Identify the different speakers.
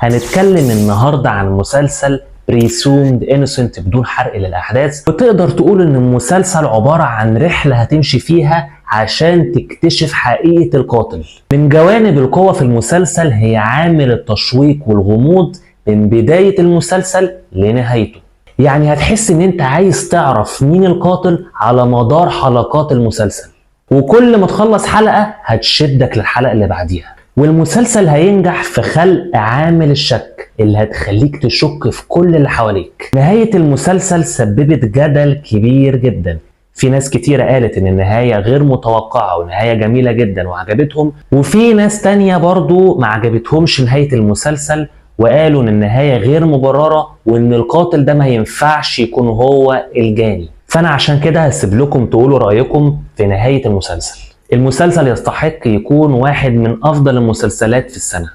Speaker 1: هنتكلم النهارده عن مسلسل بريسومد انوسنت بدون حرق للاحداث، وتقدر تقول ان المسلسل عباره عن رحله هتمشي فيها عشان تكتشف حقيقه القاتل. من جوانب القوه في المسلسل هي عامل التشويق والغموض من بدايه المسلسل لنهايته. يعني هتحس ان انت عايز تعرف مين القاتل على مدار حلقات المسلسل، وكل ما تخلص حلقه هتشدك للحلقه اللي بعديها. والمسلسل هينجح في خلق عامل الشك اللي هتخليك تشك في كل اللي حواليك. نهاية المسلسل سببت جدل كبير جدا. في ناس كتيرة قالت ان النهاية غير متوقعة ونهاية جميلة جدا وعجبتهم، وفي ناس تانية برضو ما عجبتهمش نهاية المسلسل وقالوا ان النهاية غير مبررة وان القاتل ده ما ينفعش يكون هو الجاني. فانا عشان كده هسيب لكم تقولوا رأيكم في نهاية المسلسل. المسلسل يستحق يكون واحد من أفضل المسلسلات في السنة.